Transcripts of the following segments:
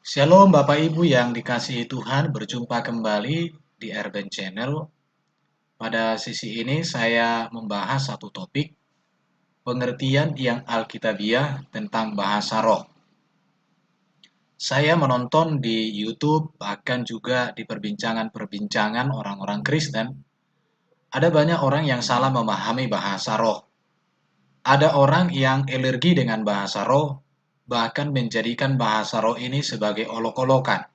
Shalom Bapak Ibu yang dikasihi Tuhan, berjumpa kembali di Urban Channel. Pada sisi ini saya membahas satu topik, pengertian yang alkitabiah tentang bahasa roh. Saya menonton di YouTube, bahkan juga di perbincangan-perbincangan orang-orang Kristen, ada banyak orang yang salah memahami bahasa roh. Ada orang yang alergi dengan bahasa roh, bahkan menjadikan bahasa roh ini sebagai olok-olokan.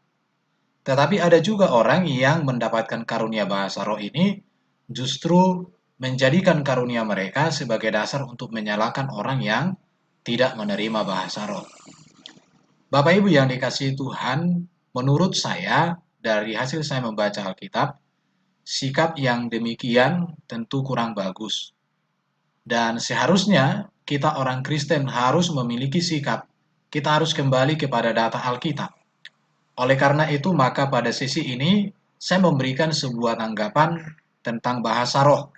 Tetapi ada juga orang yang mendapatkan karunia bahasa roh ini justru menjadikan karunia mereka sebagai dasar untuk menyalahkan orang yang tidak menerima bahasa roh. Bapak Ibu yang dikasihi Tuhan, menurut saya dari hasil saya membaca Alkitab, sikap yang demikian tentu kurang bagus. Dan seharusnya kita orang Kristen harus memiliki sikap. Kita harus kembali kepada data Alkitab. Oleh karena itu, maka pada sesi ini saya memberikan sebuah tanggapan tentang bahasa roh.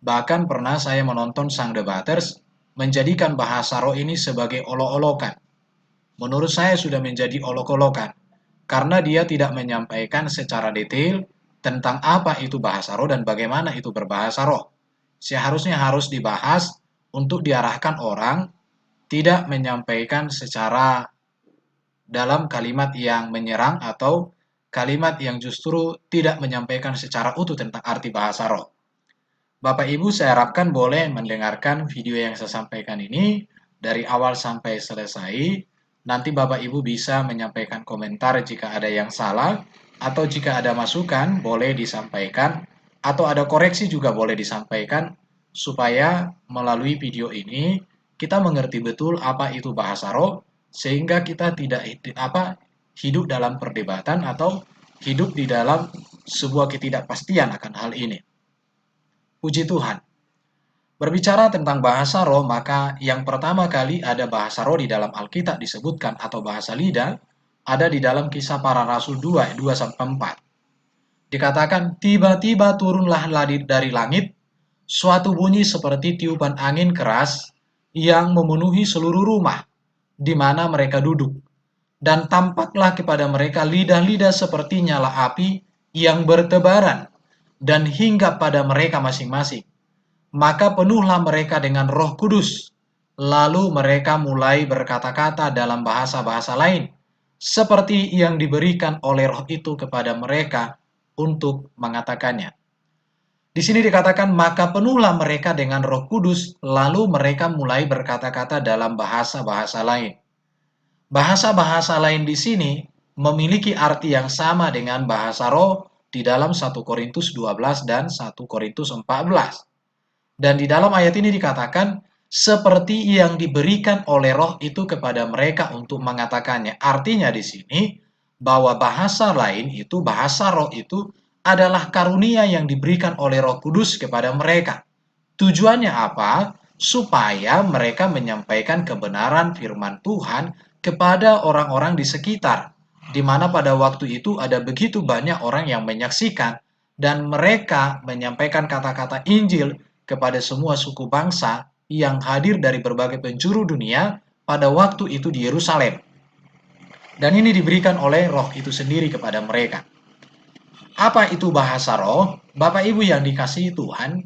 Bahkan pernah saya menonton Sang Debaters menjadikan bahasa roh ini sebagai olok-olokan. Menurut saya sudah menjadi olok-olokan karena dia tidak menyampaikan secara detail tentang apa itu bahasa roh dan bagaimana itu berbahasa roh. Seharusnya harus dibahas untuk diarahkan orang, tidak menyampaikan secara dalam kalimat yang menyerang atau kalimat yang justru tidak menyampaikan secara utuh tentang arti bahasa roh. Bapak Ibu, saya harapkan boleh mendengarkan video yang saya sampaikan ini dari awal sampai selesai. Nanti Bapak Ibu bisa menyampaikan komentar jika ada yang salah, atau jika ada masukan boleh disampaikan, atau ada koreksi juga boleh disampaikan, supaya melalui video ini kita mengerti betul apa itu bahasa roh, sehingga kita tidak hidup dalam perdebatan atau hidup di dalam sebuah ketidakpastian akan hal ini. Puji Tuhan. Berbicara tentang bahasa roh, maka yang pertama kali ada bahasa roh di dalam Alkitab disebutkan atau bahasa lidah, ada di dalam Kisah Para Rasul 2, 2-4. Dikatakan, tiba-tiba turunlah dari langit suatu bunyi seperti tiupan angin keras yang memenuhi seluruh rumah di mana mereka duduk. Dan tampaklah kepada mereka lidah-lidah seperti nyala api yang bertebaran dan hinggap pada mereka masing-masing. Maka penuhlah mereka dengan Roh Kudus. Lalu mereka mulai berkata-kata dalam bahasa-bahasa lain, seperti yang diberikan oleh Roh itu kepada mereka untuk mengatakannya. Di sini dikatakan, maka penuhlah mereka dengan Roh Kudus, lalu mereka mulai berkata-kata dalam bahasa-bahasa lain. Bahasa-bahasa lain di sini memiliki arti yang sama dengan bahasa roh di dalam 1 Korintus 12 dan 1 Korintus 14. Dan di dalam ayat ini dikatakan, seperti yang diberikan oleh roh itu kepada mereka untuk mengatakannya. Artinya di sini, bahwa bahasa lain itu, bahasa roh itu adalah karunia yang diberikan oleh Roh Kudus kepada mereka. Tujuannya apa? Supaya mereka menyampaikan kebenaran firman Tuhan kepada orang-orang di sekitar, di mana pada waktu itu ada begitu banyak orang yang menyaksikan, dan mereka menyampaikan kata-kata Injil kepada semua suku bangsa yang hadir dari berbagai penjuru dunia pada waktu itu di Yerusalem. Dan ini diberikan oleh roh itu sendiri kepada mereka. Apa itu bahasa roh? Bapak Ibu yang dikasihi Tuhan,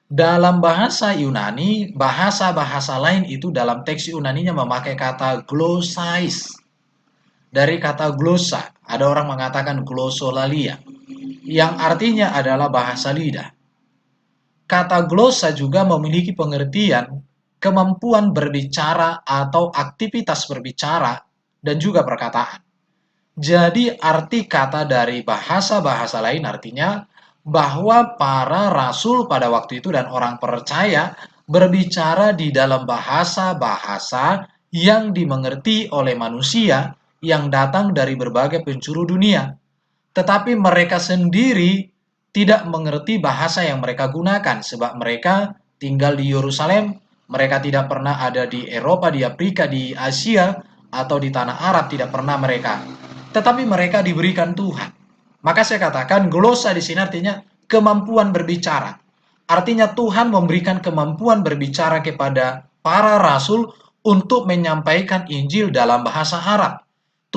dalam bahasa Yunani, bahasa-bahasa lain itu dalam teks Yunaninya memakai kata glossais. Dari kata glossa, ada orang mengatakan glossolalia, yang artinya adalah bahasa lidah. Kata glossa juga memiliki pengertian kemampuan berbicara atau aktivitas berbicara dan juga perkataan. Jadi arti kata dari bahasa-bahasa lain artinya bahwa para rasul pada waktu itu dan orang percaya berbicara di dalam bahasa-bahasa yang dimengerti oleh manusia yang datang dari berbagai penjuru dunia. Tetapi mereka sendiri tidak mengerti bahasa yang mereka gunakan sebab mereka tinggal di Yerusalem, mereka tidak pernah ada di Eropa, di Afrika, di Asia, atau di tanah Arab, tidak pernah mereka. Tetapi mereka diberikan Tuhan. Maka saya katakan glosa di sini artinya kemampuan berbicara. Artinya Tuhan memberikan kemampuan berbicara kepada para rasul untuk menyampaikan Injil dalam bahasa Arab.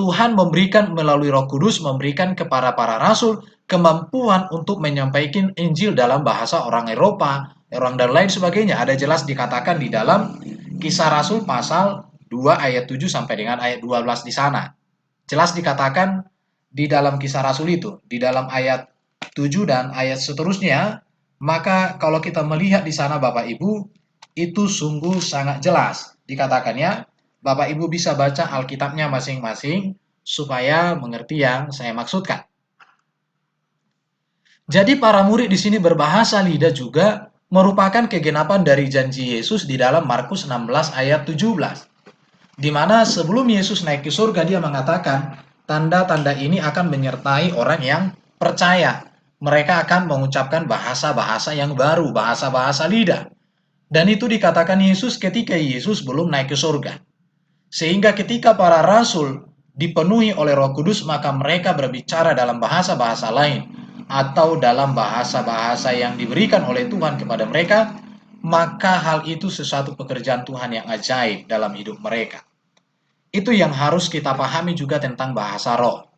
Tuhan memberikan melalui Roh Kudus, memberikan kepada para rasul kemampuan untuk menyampaikan Injil dalam bahasa orang Eropa, orang dan lain sebagainya. Ada jelas dikatakan di dalam Kisah Rasul pasal 2 ayat 7 sampai dengan ayat 12 di sana. Jelas dikatakan di dalam Kisah Rasul itu, di dalam ayat 7 dan ayat seterusnya, maka kalau kita melihat di sana Bapak Ibu, itu sungguh sangat jelas dikatakannya. Bapak Ibu bisa baca Alkitabnya masing-masing supaya mengerti yang saya maksudkan. Jadi para murid di sini berbahasa lidah juga merupakan kegenapan dari janji Yesus di dalam Markus 16 ayat 17. Di mana sebelum Yesus naik ke surga dia mengatakan, tanda-tanda ini akan menyertai orang yang percaya. Mereka akan mengucapkan bahasa-bahasa yang baru, bahasa-bahasa lidah. Dan itu dikatakan Yesus ketika Yesus belum naik ke surga. Sehingga ketika para rasul dipenuhi oleh Roh Kudus, maka mereka berbicara dalam bahasa-bahasa lain atau dalam bahasa-bahasa yang diberikan oleh Tuhan kepada mereka, maka hal itu sesuatu pekerjaan Tuhan yang ajaib dalam hidup mereka. Itu yang harus kita pahami juga tentang bahasa roh.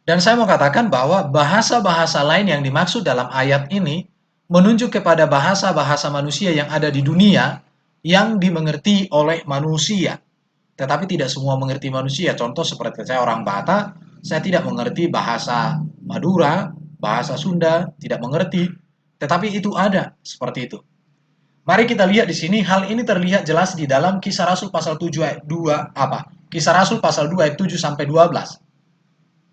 Dan saya mau katakan bahwa bahasa-bahasa lain yang dimaksud dalam ayat ini menunjuk kepada bahasa-bahasa manusia yang ada di dunia yang dimengerti oleh manusia. Tetapi tidak semua mengerti manusia. Contoh seperti saya orang Batak, saya tidak mengerti bahasa Madura, bahasa Sunda, tidak mengerti. Tetapi itu ada, seperti itu. Mari kita lihat di sini, hal ini terlihat jelas di dalam Kisah Rasul pasal 7 ayat 2 apa? Kisah Rasul pasal 2 ayat 7 sampai 12.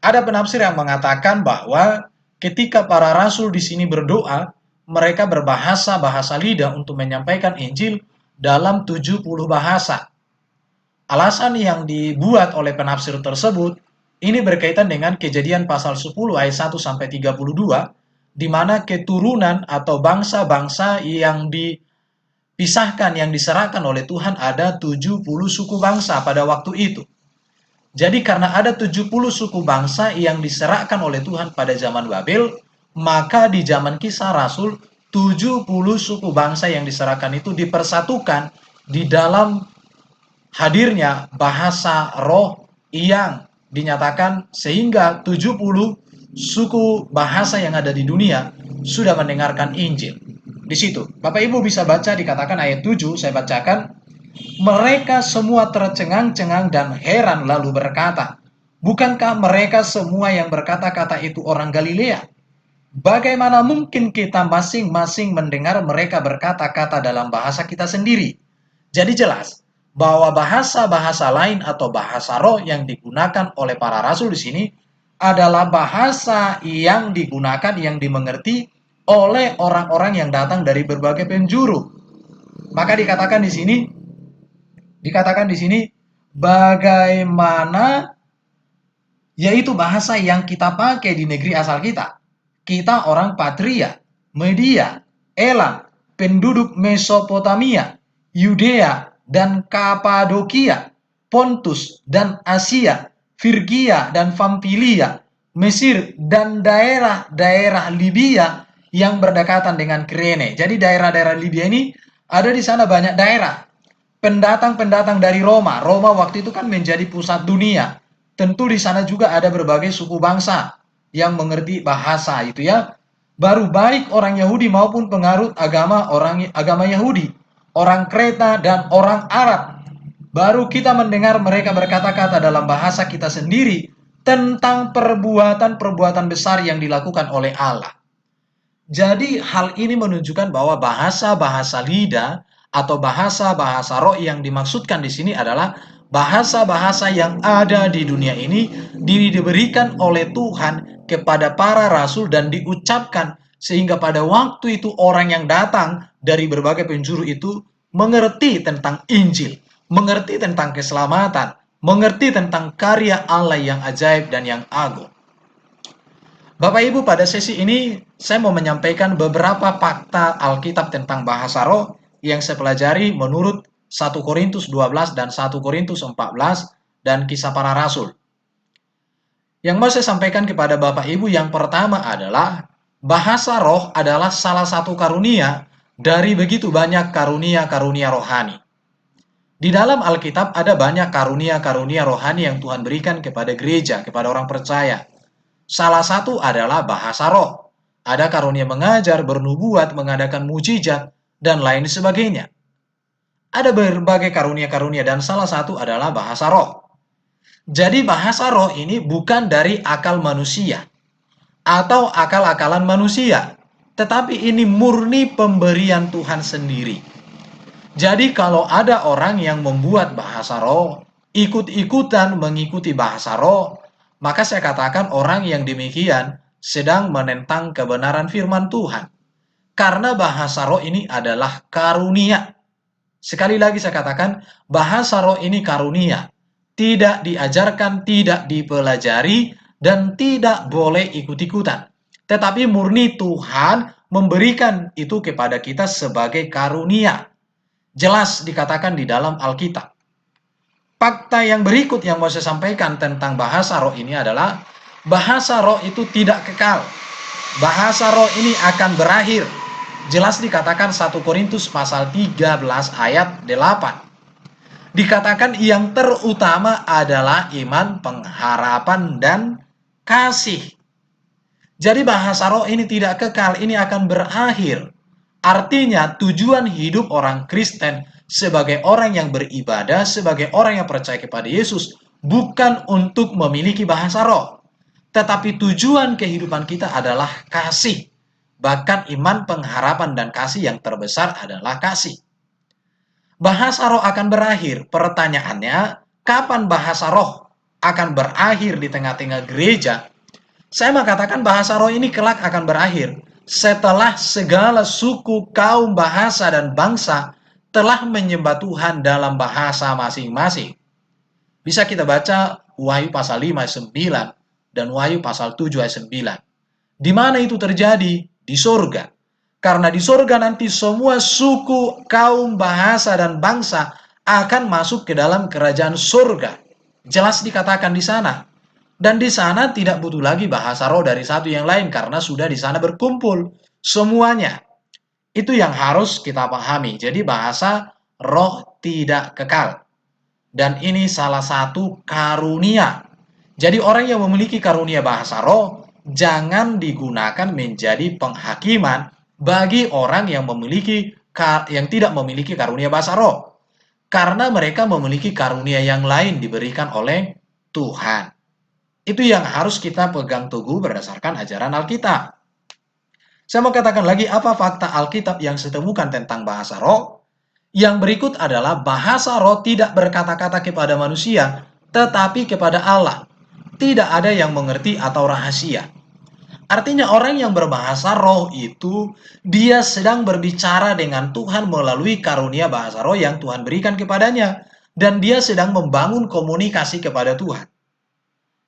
Ada penafsir yang mengatakan bahwa ketika para rasul di sini berdoa, mereka berbahasa-bahasa lidah untuk menyampaikan Injil dalam 70 bahasa. Alasan yang dibuat oleh penafsir tersebut ini berkaitan dengan Kejadian pasal 10 ayat 1 sampai 32, di mana keturunan atau bangsa-bangsa yang dipisahkan, yang diserahkan oleh Tuhan ada 70 suku bangsa pada waktu itu. Jadi karena ada 70 suku bangsa yang diserahkan oleh Tuhan pada zaman Babel, maka di zaman Kisah Rasul 70 suku bangsa yang diserahkan itu dipersatukan di dalam hadirnya bahasa roh yang dinyatakan, sehingga 70 suku bahasa yang ada di dunia sudah mendengarkan Injil. Di situ Bapak Ibu bisa baca, dikatakan ayat 7, saya bacakan. Mereka semua tercengang-cengang dan heran lalu berkata, bukankah mereka semua yang berkata-kata itu orang Galilea? Bagaimana mungkin kita masing-masing mendengar mereka berkata-kata dalam bahasa kita sendiri? Jadi jelas bahwa bahasa-bahasa lain atau bahasa roh yang digunakan oleh para rasul di sini adalah bahasa yang digunakan, yang dimengerti oleh orang-orang yang datang dari berbagai penjuru. Maka dikatakan di sini bagaimana, yaitu bahasa yang kita pakai di negeri asal kita. Kita orang Patria, Media, Elam, penduduk Mesopotamia, Yudea dan Kapadokia, Pontus dan Asia, Frigia dan Pamfilia, Mesir dan daerah-daerah Libya yang berdekatan dengan Kirene. Jadi daerah-daerah Libya ini ada di sana banyak daerah. Pendatang-pendatang dari Roma. Roma waktu itu kan menjadi pusat dunia. Tentu di sana juga ada berbagai suku bangsa yang mengerti bahasa itu ya. Baru baik orang Yahudi maupun pengarut agama Yahudi, orang Kreta dan orang Arab. Baru kita mendengar mereka berkata-kata dalam bahasa kita sendiri tentang perbuatan-perbuatan besar yang dilakukan oleh Allah. Jadi hal ini menunjukkan bahwa bahasa-bahasa lidah atau bahasa-bahasa roh yang dimaksudkan di sini adalah bahasa-bahasa yang ada di dunia ini, diberikan oleh Tuhan kepada para rasul dan diucapkan sehingga pada waktu itu orang yang datang dari berbagai penjuru itu mengerti tentang Injil, mengerti tentang keselamatan, mengerti tentang karya Allah yang ajaib dan yang agung. Bapak Ibu, pada sesi ini saya mau menyampaikan beberapa fakta Alkitab tentang bahasa roh yang saya pelajari menurut 1 Korintus 12 dan 1 Korintus 14 dan Kisah Para Rasul. Yang mau saya sampaikan kepada Bapak Ibu yang pertama adalah bahasa roh adalah salah satu karunia dari begitu banyak karunia-karunia rohani. Di dalam Alkitab ada banyak karunia-karunia rohani yang Tuhan berikan kepada gereja, kepada orang percaya. Salah satu adalah bahasa roh. Ada karunia mengajar, bernubuat, mengadakan mujizat, dan lain sebagainya. Ada berbagai karunia-karunia dan salah satu adalah bahasa roh. Jadi bahasa roh ini bukan dari akal manusia atau akal-akalan manusia, tetapi ini murni pemberian Tuhan sendiri. Jadi kalau ada orang yang membuat bahasa roh, ikut-ikutan mengikuti bahasa roh, maka saya katakan orang yang demikian sedang menentang kebenaran firman Tuhan. Karena bahasa roh ini adalah karunia. Sekali lagi saya katakan, bahasa roh ini karunia. Tidak diajarkan, tidak dipelajari, dan tidak boleh ikut-ikutan. Tetapi murni Tuhan memberikan itu kepada kita sebagai karunia. Jelas dikatakan di dalam Alkitab. Fakta yang berikut yang mau saya sampaikan tentang bahasa roh ini adalah bahasa roh itu tidak kekal. Bahasa roh ini akan berakhir. Jelas dikatakan 1 Korintus pasal 13 ayat 8. Dikatakan yang terutama adalah iman, pengharapan, dan kasih. Jadi bahasa roh ini tidak kekal, ini akan berakhir. Artinya tujuan hidup orang Kristen sebagai orang yang beribadah, sebagai orang yang percaya kepada Yesus, bukan untuk memiliki bahasa roh. Tetapi tujuan kehidupan kita adalah kasih. Bahkan iman, pengharapan, dan kasih yang terbesar adalah kasih. Bahasa roh akan berakhir. Pertanyaannya, kapan bahasa roh akan berakhir di tengah-tengah gereja? Saya mengatakan bahasa roh ini kelak akan berakhir setelah segala suku, kaum, bahasa, dan bangsa telah menyembah Tuhan dalam bahasa masing-masing. Bisa kita baca Wahyu pasal 5 ayat 9 dan Wahyu pasal 7 ayat 9. Di mana itu terjadi? Di surga. Karena di surga nanti semua suku, kaum, bahasa, dan bangsa akan masuk ke dalam kerajaan surga. Jelas dikatakan di sana. Dan di sana tidak butuh lagi bahasa roh dari satu yang lain karena sudah di sana berkumpul semuanya. Itu yang harus kita pahami. Jadi bahasa roh tidak kekal. Dan ini salah satu karunia. Jadi orang yang memiliki karunia bahasa roh jangan digunakan menjadi penghakiman bagi orang yang tidak memiliki karunia bahasa roh. Karena mereka memiliki karunia yang lain diberikan oleh Tuhan. Itu yang harus kita pegang teguh berdasarkan ajaran Alkitab. Saya mau katakan lagi apa fakta Alkitab yang saya temukan tentang bahasa roh. Yang berikut adalah bahasa roh tidak berkata-kata kepada manusia, tetapi kepada Allah. Tidak ada yang mengerti atau rahasia. Artinya orang yang berbahasa roh itu, dia sedang berbicara dengan Tuhan melalui karunia bahasa roh yang Tuhan berikan kepadanya. Dan dia sedang membangun komunikasi kepada Tuhan.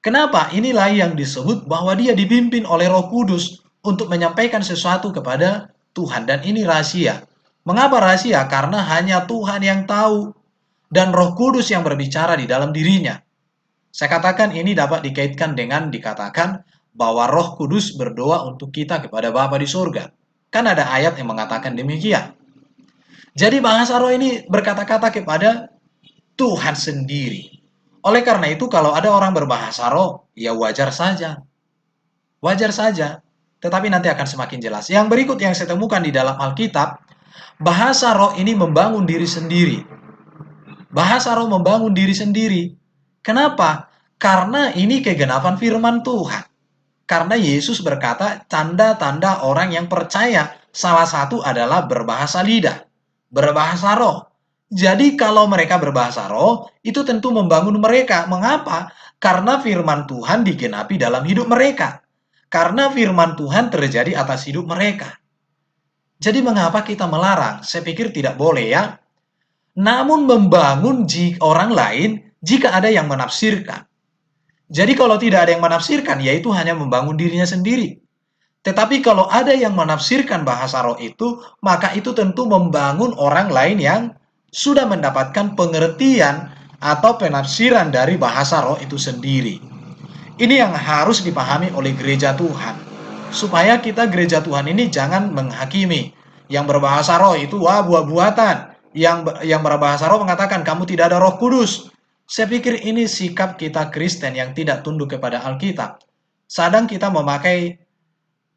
Kenapa? Inilah yang disebut bahwa dia dipimpin oleh Roh Kudus untuk menyampaikan sesuatu kepada Tuhan. Dan ini rahasia. Mengapa rahasia? Karena hanya Tuhan yang tahu. Dan Roh Kudus yang berbicara di dalam dirinya. Saya katakan ini dapat dikaitkan dengan dikatakan bahwa Roh Kudus berdoa untuk kita kepada Bapa di surga. Kan ada ayat yang mengatakan demikian. Jadi bahasa roh ini berkata-kata kepada Tuhan sendiri. Oleh karena itu kalau ada orang berbahasa roh, ya wajar saja. Wajar saja. Tetapi nanti akan semakin jelas. Yang berikut yang saya temukan di dalam Alkitab, bahasa roh ini membangun diri sendiri. Bahasa roh membangun diri sendiri. Kenapa? Karena ini kegenapan firman Tuhan. Karena Yesus berkata, tanda-tanda orang yang percaya, salah satu adalah berbahasa lidah, berbahasa roh. Jadi kalau mereka berbahasa roh, itu tentu membangun mereka. Mengapa? Karena firman Tuhan digenapi dalam hidup mereka. Karena firman Tuhan terjadi atas hidup mereka. Jadi mengapa kita melarang? Saya pikir tidak boleh ya. Namun membangun orang lain jika ada yang menafsirkan. Jadi kalau tidak ada yang menafsirkan, yaitu hanya membangun dirinya sendiri. Tetapi kalau ada yang menafsirkan bahasa roh itu, maka itu tentu membangun orang lain yang sudah mendapatkan pengertian atau penafsiran dari bahasa roh itu sendiri. Ini yang harus dipahami oleh gereja Tuhan. Supaya kita gereja Tuhan ini jangan menghakimi. Yang berbahasa roh itu wah buah-buatan. yang berbahasa roh mengatakan kamu tidak ada Roh Kudus. Saya pikir ini sikap kita Kristen yang tidak tunduk kepada Alkitab. Kadang kita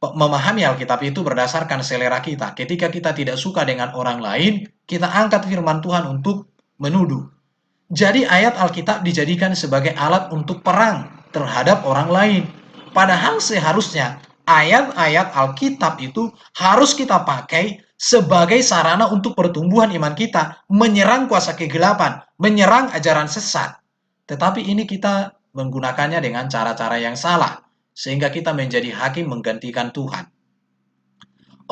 memahami Alkitab itu berdasarkan selera kita. Ketika kita tidak suka dengan orang lain, kita angkat firman Tuhan untuk menuduh. Jadi ayat Alkitab dijadikan sebagai alat untuk perang terhadap orang lain. Padahal seharusnya ayat-ayat Alkitab itu harus kita pakai sebagai sarana untuk pertumbuhan iman kita, menyerang kuasa kegelapan, menyerang ajaran sesat. Tetapi ini kita menggunakannya dengan cara-cara yang salah, sehingga kita menjadi hakim menggantikan Tuhan.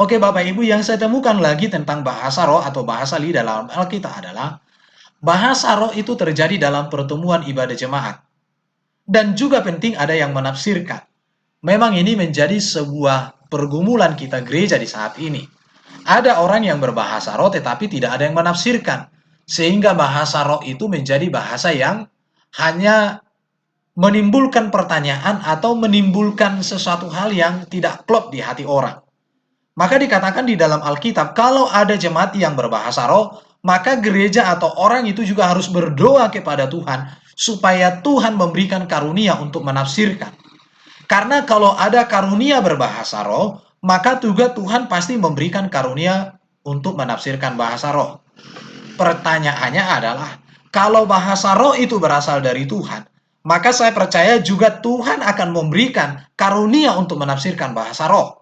Oke Bapak Ibu, yang saya temukan lagi tentang bahasa roh atau bahasa lidah dalam Alkitab adalah bahasa roh itu terjadi dalam pertemuan ibadah jemaat. Dan juga penting ada yang menafsirkan. Memang ini menjadi sebuah pergumulan kita gereja di saat ini. Ada orang yang berbahasa roh tetapi tidak ada yang menafsirkan. Sehingga bahasa roh itu menjadi bahasa yang hanya menimbulkan pertanyaan atau menimbulkan sesuatu hal yang tidak klop di hati orang. Maka dikatakan di dalam Alkitab, kalau ada jemaat yang berbahasa roh, maka gereja atau orang itu juga harus berdoa kepada Tuhan, supaya Tuhan memberikan karunia untuk menafsirkan. Karena kalau ada karunia berbahasa roh, maka juga Tuhan pasti memberikan karunia untuk menafsirkan bahasa roh. Pertanyaannya adalah, kalau bahasa roh itu berasal dari Tuhan, maka saya percaya juga Tuhan akan memberikan karunia untuk menafsirkan bahasa roh.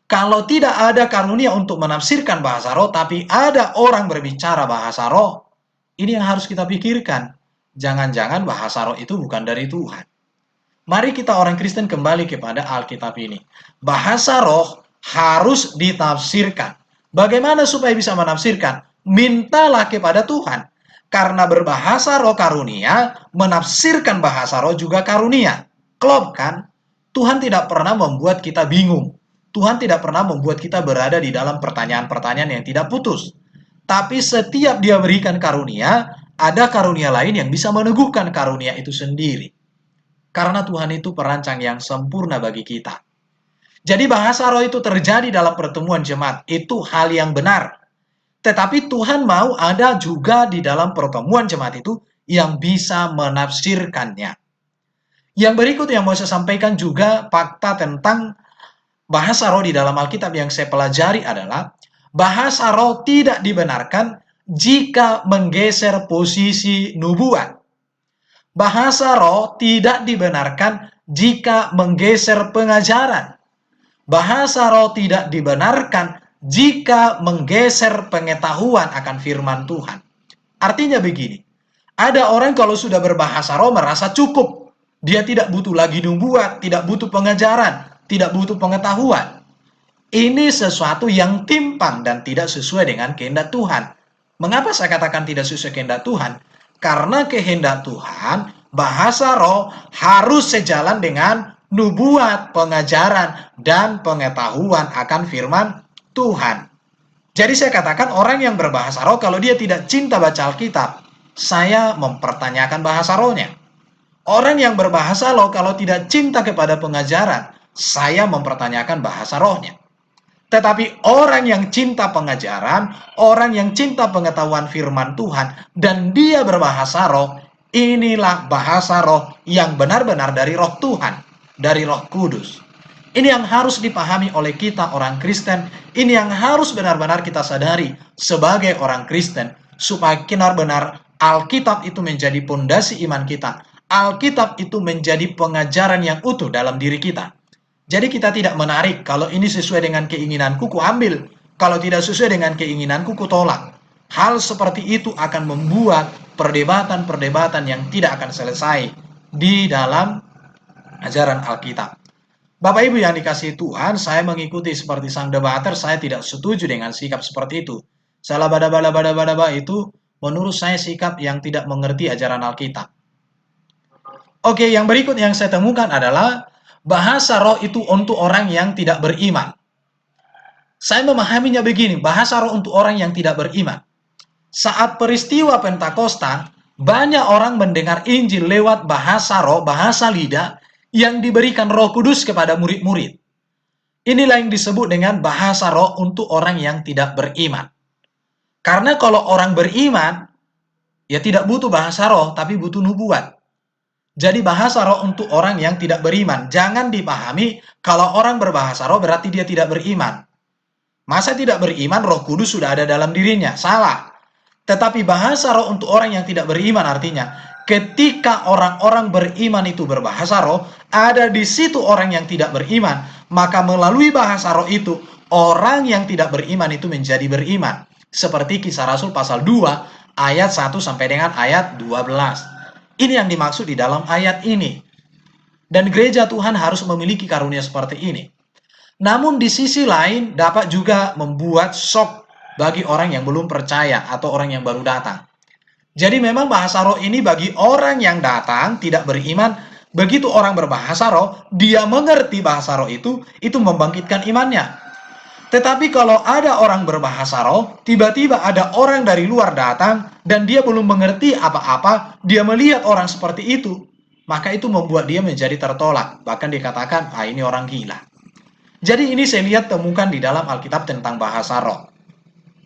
Kalau tidak ada karunia untuk menafsirkan bahasa roh, tapi ada orang berbicara bahasa roh, ini yang harus kita pikirkan. Jangan-jangan bahasa roh itu bukan dari Tuhan. Mari kita orang Kristen kembali kepada Alkitab ini. Bahasa roh harus ditafsirkan. Bagaimana supaya bisa menafsirkan? Mintalah kepada Tuhan. Karena berbahasa roh karunia, menafsirkan bahasa roh juga karunia. Klop kan? Tuhan tidak pernah membuat kita bingung. Tuhan tidak pernah membuat kita berada di dalam pertanyaan-pertanyaan yang tidak putus. Tapi setiap dia berikan karunia, ada karunia lain yang bisa meneguhkan karunia itu sendiri. Karena Tuhan itu perancang yang sempurna bagi kita. Jadi bahasa roh itu terjadi dalam pertemuan jemaat. Itu hal yang benar. Tetapi Tuhan mau ada juga di dalam pertemuan jemaat itu yang bisa menafsirkannya. Yang berikut yang mau saya sampaikan juga fakta tentang bahasa roh di dalam Alkitab yang saya pelajari adalah bahasa roh tidak dibenarkan jika menggeser posisi nubuat. Bahasa roh tidak dibenarkan jika menggeser pengajaran. Bahasa roh tidak dibenarkan jika menggeser pengetahuan akan firman Tuhan. Artinya begini, ada orang kalau sudah berbahasa roh merasa cukup. Dia tidak butuh lagi nubuat, tidak butuh pengajaran, tidak butuh pengetahuan. Ini sesuatu yang timpang dan tidak sesuai dengan kehendak Tuhan. Mengapa saya katakan tidak sesuai kehendak Tuhan? Karena kehendak Tuhan, bahasa roh harus sejalan dengan nubuat, pengajaran, dan pengetahuan akan firman Tuhan. Jadi saya katakan orang yang berbahasa roh kalau dia tidak cinta baca Alkitab, saya mempertanyakan bahasa rohnya. Orang yang berbahasa roh kalau tidak cinta kepada pengajaran, saya mempertanyakan bahasa rohnya. Tetapi orang yang cinta pengajaran, orang yang cinta pengetahuan firman Tuhan, dan dia berbahasa roh, inilah bahasa roh yang benar-benar dari roh Tuhan, dari Roh Kudus. Ini yang harus dipahami oleh kita orang Kristen, ini yang harus benar-benar kita sadari sebagai orang Kristen, supaya benar-benar Alkitab itu menjadi pondasi iman kita. Alkitab itu menjadi pengajaran yang utuh dalam diri kita. Jadi kita tidak menarik, kalau ini sesuai dengan keinginanku, ku ambil. Kalau tidak sesuai dengan keinginanku, ku tolak. Hal seperti itu akan membuat perdebatan-perdebatan yang tidak akan selesai di dalam ajaran Alkitab. Bapak Ibu yang dikasihi Tuhan, saya mengikuti seperti sang debater, saya tidak setuju dengan sikap seperti itu. Salah bada-bada itu menurut saya sikap yang tidak mengerti ajaran Alkitab. Oke, yang berikut yang saya temukan adalah bahasa roh itu untuk orang yang tidak beriman. Saya memahaminya begini, bahasa roh untuk orang yang tidak beriman. Saat peristiwa Pentakosta, banyak orang mendengar Injil lewat bahasa roh, bahasa lidah, yang diberikan Roh Kudus kepada murid-murid. Inilah yang disebut dengan bahasa roh untuk orang yang tidak beriman. Karena kalau orang beriman, ya tidak butuh bahasa roh, tapi butuh nubuat. Jadi bahasa roh untuk orang yang tidak beriman. Jangan dipahami kalau orang berbahasa roh berarti dia tidak beriman. Masa tidak beriman, Roh Kudus sudah ada dalam dirinya? Salah. Tetapi bahasa roh untuk orang yang tidak beriman artinya, ketika orang-orang beriman itu berbahasa roh, ada di situ orang yang tidak beriman, maka melalui bahasa roh itu, orang yang tidak beriman itu menjadi beriman. Seperti Kisah Rasul pasal 2, ayat 1 sampai dengan ayat 12. Ini yang dimaksud di dalam ayat ini. Dan gereja Tuhan harus memiliki karunia seperti ini. Namun di sisi lain dapat juga membuat shock bagi orang yang belum percaya atau orang yang baru datang. Jadi memang bahasa roh ini bagi orang yang datang tidak beriman, begitu orang berbahasa roh, dia mengerti bahasa roh itu membangkitkan imannya. Tetapi kalau ada orang berbahasa roh, tiba-tiba ada orang dari luar datang dan dia belum mengerti apa-apa, dia melihat orang seperti itu, maka itu membuat dia menjadi tertolak. Bahkan dikatakan, ini orang gila. Jadi ini saya lihat temukan di dalam Alkitab tentang bahasa roh.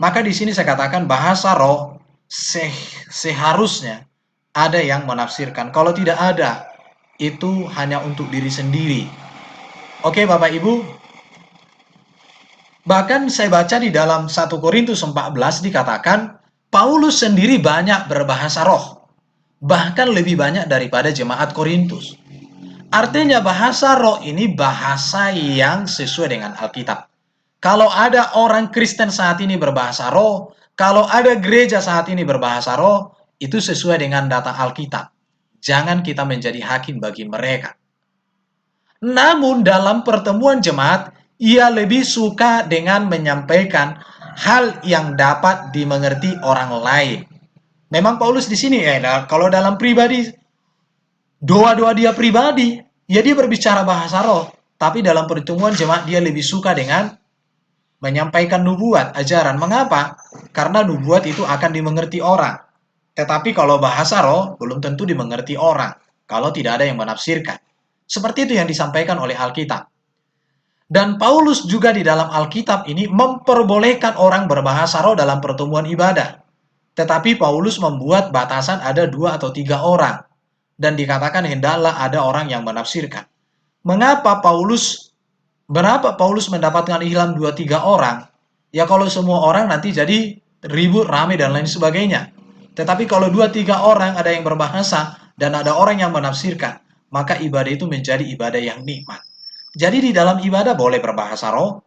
Maka di sini saya katakan bahasa roh seharusnya ada yang menafsirkan. Kalau tidak ada, itu hanya untuk diri sendiri. Oke Bapak Ibu. Bahkan saya baca di dalam 1 Korintus 14 dikatakan, Paulus sendiri banyak berbahasa roh. Bahkan lebih banyak daripada jemaat Korintus. Artinya bahasa roh ini bahasa yang sesuai dengan Alkitab. Kalau ada orang Kristen saat ini berbahasa roh, kalau ada gereja saat ini berbahasa roh, itu sesuai dengan data Alkitab. Jangan kita menjadi hakim bagi mereka. Namun dalam pertemuan jemaat, ia lebih suka dengan menyampaikan hal yang dapat dimengerti orang lain. Memang Paulus di sini, kalau dalam pribadi, doa-doa dia pribadi, ya dia berbicara bahasa roh. Tapi dalam pertemuan jemaat dia lebih suka dengan menyampaikan nubuat, ajaran. Mengapa? Karena nubuat itu akan dimengerti orang. Tetapi kalau bahasa roh, belum tentu dimengerti orang. Kalau tidak ada yang menafsirkan. Seperti itu yang disampaikan oleh Alkitab. Dan Paulus juga di dalam Alkitab ini memperbolehkan orang berbahasa roh dalam pertemuan ibadah. Tetapi Paulus membuat batasan ada 2 atau 3 orang. Dan dikatakan hendaklah ada orang yang menafsirkan. Mengapa berapa Paulus mendapatkan ilham 2-3 orang? Ya kalau semua orang nanti jadi ribut, rame, dan lain sebagainya. Tetapi kalau 2-3 orang ada yang berbahasa dan ada orang yang menafsirkan, maka ibadah itu menjadi ibadah yang nikmat. Jadi di dalam ibadah boleh berbahasa roh.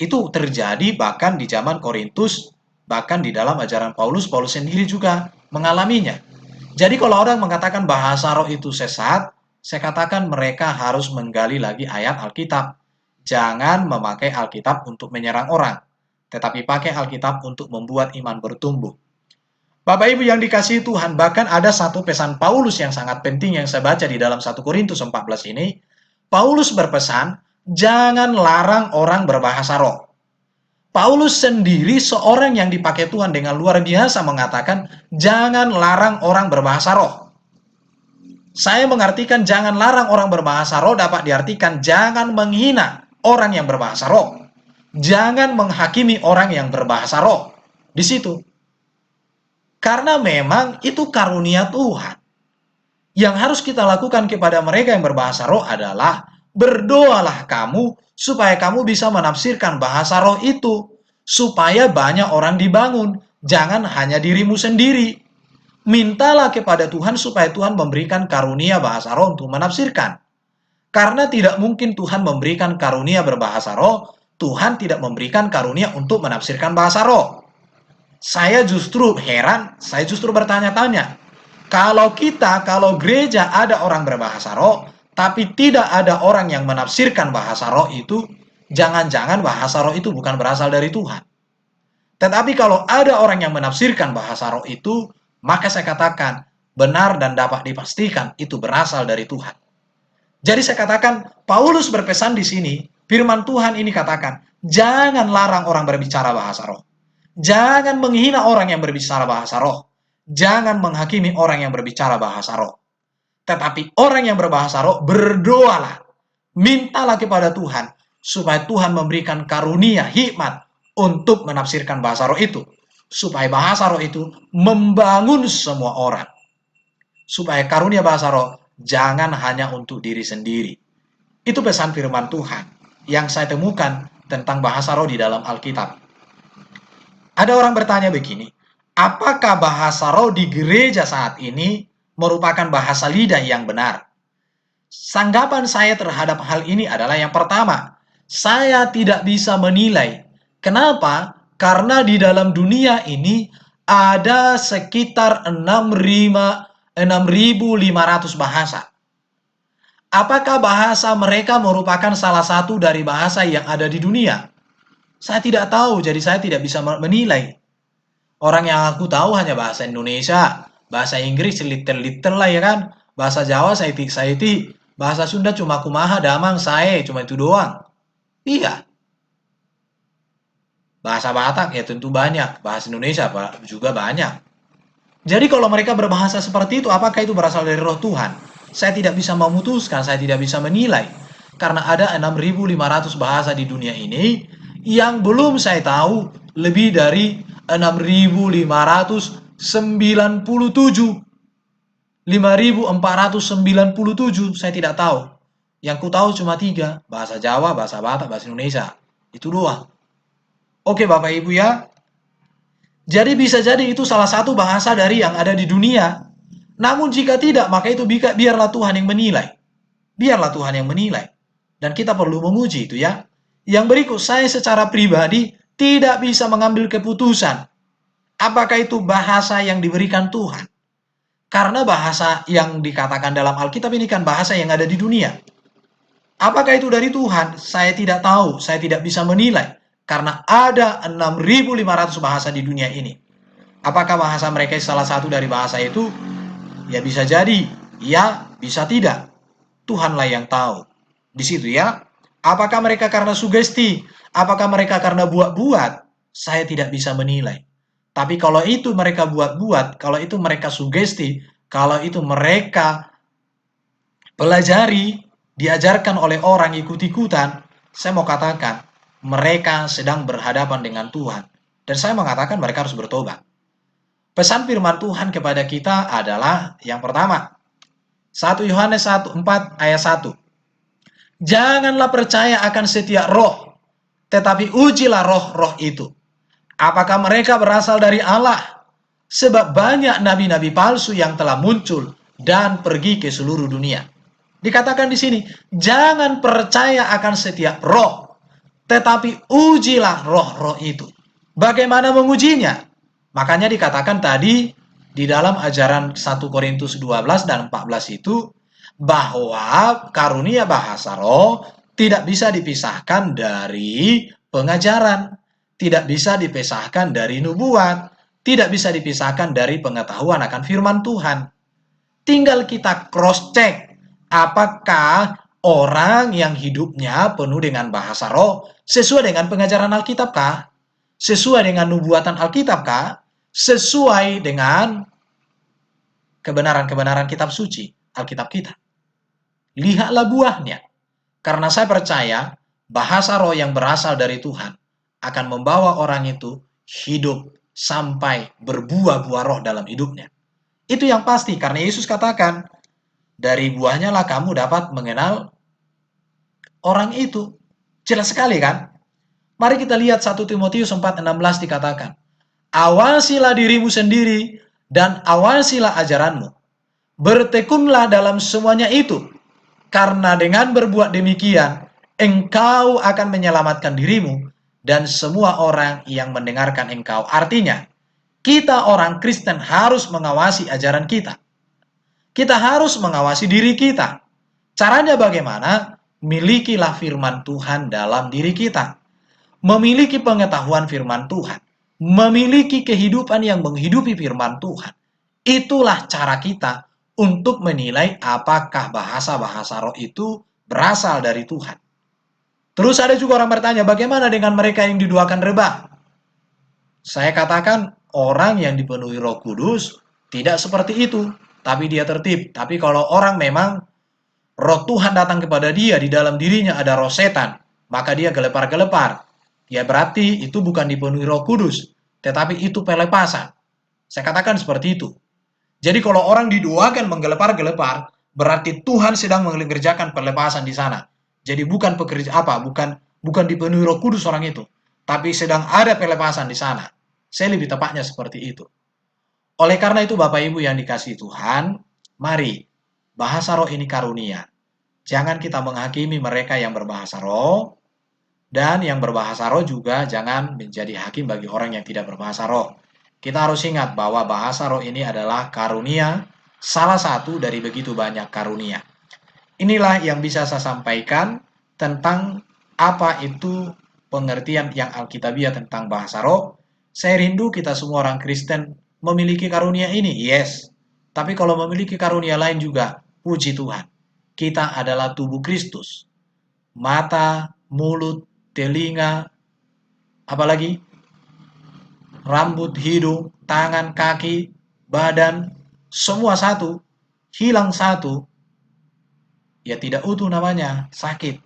Itu terjadi bahkan di zaman Korintus, bahkan di dalam ajaran Paulus sendiri juga mengalaminya. Jadi kalau orang mengatakan bahasa roh itu sesat, saya katakan mereka harus menggali lagi ayat Alkitab. Jangan memakai Alkitab untuk menyerang orang, tetapi pakai Alkitab untuk membuat iman bertumbuh. Bapak Ibu yang dikasihi Tuhan, bahkan ada satu pesan Paulus yang sangat penting yang saya baca di dalam 1 Korintus 14 ini. Paulus berpesan, jangan larang orang berbahasa roh. Paulus sendiri seorang yang dipakai Tuhan dengan luar biasa mengatakan, jangan larang orang berbahasa roh. Saya mengartikan jangan larang orang berbahasa roh dapat diartikan jangan menghina orang yang berbahasa roh. Jangan menghakimi orang yang berbahasa roh. Di situ. Karena memang itu karunia Tuhan. Yang harus kita lakukan kepada mereka yang berbahasa roh adalah berdoalah kamu supaya kamu bisa menafsirkan bahasa roh itu. Supaya banyak orang dibangun. Jangan hanya dirimu sendiri. Mintalah kepada Tuhan supaya Tuhan memberikan karunia bahasa roh untuk menafsirkan. Karena tidak mungkin Tuhan memberikan karunia berbahasa roh, Tuhan tidak memberikan karunia untuk menafsirkan bahasa roh. Saya justru heran, saya justru bertanya-tanya. Kalau gereja ada orang berbahasa roh, tapi tidak ada orang yang menafsirkan bahasa roh itu, jangan-jangan bahasa roh itu bukan berasal dari Tuhan. Tetapi kalau ada orang yang menafsirkan bahasa roh itu, maka saya katakan benar dan dapat dipastikan itu berasal dari Tuhan. Jadi saya katakan Paulus berpesan di sini, firman Tuhan ini katakan, jangan larang orang berbicara bahasa roh. Jangan menghina orang yang berbicara bahasa roh. Jangan menghakimi orang yang berbicara bahasa roh. Tetapi orang yang berbahasa roh, berdoalah. Mintalah kepada Tuhan, supaya Tuhan memberikan karunia, hikmat, untuk menafsirkan bahasa roh itu. supaya bahasa roh itu membangun semua orang. Supaya karunia bahasa roh jangan hanya untuk diri sendiri. Itu pesan firman Tuhan yang saya temukan tentang bahasa roh di dalam Alkitab. Ada orang bertanya begini, apakah bahasa roh di gereja saat ini merupakan bahasa lidah yang benar? Tanggapan saya terhadap hal ini adalah yang pertama, saya tidak bisa menilai. Kenapa? Karena di dalam dunia ini ada sekitar 6.500 bahasa. Apakah bahasa mereka merupakan salah satu dari bahasa yang ada di dunia? Saya tidak tahu, jadi saya tidak bisa menilai. Orang yang aku tahu hanya bahasa Indonesia, bahasa Inggris little-little lah ya kan. Bahasa Jawa saya saiti, bahasa Sunda cuma kumaha, damang, saya, cuma itu doang. Iya. Bahasa Batak ya tentu banyak, bahasa Indonesia juga banyak. Jadi kalau mereka berbahasa seperti itu, apakah itu berasal dari roh Tuhan? Saya tidak bisa memutuskan, saya tidak bisa menilai. Karena ada 6.500 bahasa di dunia ini, yang belum saya tahu lebih dari 6.597. 5.497, saya tidak tahu. Yang ku tahu cuma 3, bahasa Jawa, bahasa Batak, bahasa Indonesia. Itu doang. Oke Bapak Ibu ya, jadi bisa jadi itu salah satu bahasa dari yang ada di dunia. Namun jika tidak, maka itu biarlah Tuhan yang menilai. Biarlah Tuhan yang menilai. Dan kita perlu menguji itu ya. Yang berikut, saya secara pribadi tidak bisa mengambil keputusan. Apakah itu bahasa yang diberikan Tuhan? Karena bahasa yang dikatakan dalam Alkitab ini kan bahasa yang ada di dunia. Apakah itu dari Tuhan? Saya tidak tahu, saya tidak bisa menilai. Karena ada 6.500 bahasa di dunia ini. Apakah bahasa mereka salah satu dari bahasa itu? Ya bisa jadi, ya bisa tidak. Tuhanlah yang tahu. Di situ ya. Apakah mereka karena sugesti? Apakah mereka karena buat-buat? Saya tidak bisa menilai. Tapi kalau itu mereka buat-buat, kalau itu mereka sugesti, kalau itu mereka pelajari, diajarkan oleh orang ikut-ikutan, saya mau katakan, mereka sedang berhadapan dengan Tuhan. Dan saya mengatakan mereka harus bertobat. Pesan firman Tuhan kepada kita adalah yang pertama, 1 Yohanes 4 ayat 1. Janganlah percaya akan setiap roh, tetapi ujilah roh-roh itu. Apakah mereka berasal dari Allah? Sebab banyak nabi-nabi palsu yang telah muncul dan pergi ke seluruh dunia. Dikatakan di sini, jangan percaya akan setiap roh, tetapi ujilah roh-roh itu. Bagaimana mengujinya? Makanya dikatakan tadi di dalam ajaran 1 Korintus 12 dan 14 itu, bahwa karunia bahasa roh tidak bisa dipisahkan dari pengajaran, tidak bisa dipisahkan dari nubuat, tidak bisa dipisahkan dari pengetahuan akan firman Tuhan. Tinggal kita cross check, apakah orang yang hidupnya penuh dengan bahasa roh sesuai dengan pengajaran Alkitab kah? Sesuai dengan nubuatan Alkitab kah? Sesuai dengan kebenaran-kebenaran kitab suci, Alkitab kita. Lihatlah buahnya. Karena saya percaya bahasa roh yang berasal dari Tuhan akan membawa orang itu hidup sampai berbuah-buah roh dalam hidupnya. Itu yang pasti, karena Yesus katakan, dari buahnya lah kamu dapat mengenal orang itu. Jelas sekali kan? Mari kita lihat 1 Timotius 4:16 dikatakan, awasilah dirimu sendiri dan awasilah ajaranmu. Bertekunlah dalam semuanya itu, karena dengan berbuat demikian, engkau akan menyelamatkan dirimu dan semua orang yang mendengarkan engkau. Artinya, kita orang Kristen harus mengawasi ajaran kita. Kita harus mengawasi diri kita. Caranya bagaimana? Milikilah firman Tuhan dalam diri kita. Memiliki pengetahuan firman Tuhan. Memiliki kehidupan yang menghidupi firman Tuhan. Itulah cara kita untuk menilai apakah bahasa-bahasa roh itu berasal dari Tuhan. Terus ada juga orang bertanya, bagaimana dengan mereka yang diduakan rebah? Saya katakan, orang yang dipenuhi Roh Kudus tidak seperti itu, tapi dia tertib. Tapi kalau orang memang roh Tuhan datang kepada dia, di dalam dirinya ada roh setan, maka dia gelepar-gelepar. Ya berarti itu bukan dipenuhi Roh Kudus, tetapi itu pelepasan. Saya katakan seperti itu. Jadi kalau orang didoakan menggelepar-gelepar, berarti Tuhan sedang mengerjakan pelepasan di sana. Jadi bukan pekerja apa, bukan dipenuhi Roh Kudus orang itu, tapi sedang ada pelepasan di sana. Saya lebih tepatnya seperti itu. Oleh karena itu Bapak Ibu yang dikasihi Tuhan, mari bahasa roh ini karunia. Jangan kita menghakimi mereka yang berbahasa roh, dan yang berbahasa roh juga jangan menjadi hakim bagi orang yang tidak berbahasa roh. Kita harus ingat bahwa bahasa roh ini adalah karunia, salah satu dari begitu banyak karunia. Inilah yang bisa saya sampaikan tentang apa itu pengertian yang alkitabiah tentang bahasa roh. Saya rindu kita semua orang Kristen memiliki karunia ini, yes. Tapi kalau memiliki karunia lain juga, puji Tuhan. Kita adalah tubuh Kristus. Mata, mulut, telinga, apalagi rambut, hidung, tangan, kaki, badan, semua satu, hilang satu, ya tidak utuh namanya, sakit.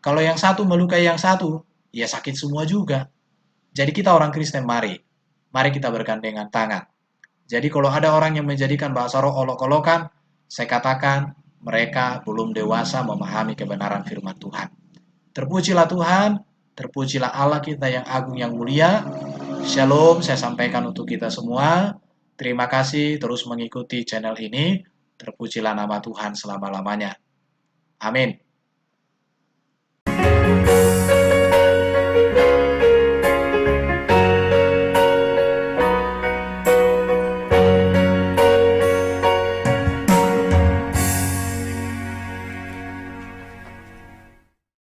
Kalau yang satu melukai yang satu, ya sakit semua juga. Jadi kita orang Kristen, mari kita bergandengan tangan. Jadi kalau ada orang yang menjadikan bahasa roh olok-olokan, saya katakan mereka belum dewasa memahami kebenaran firman Tuhan. Terpujilah Tuhan, terpujilah Allah kita yang agung yang mulia. Shalom, saya sampaikan untuk kita semua. Terima kasih terus mengikuti channel ini. Terpujilah nama Tuhan selama-lamanya. Amin.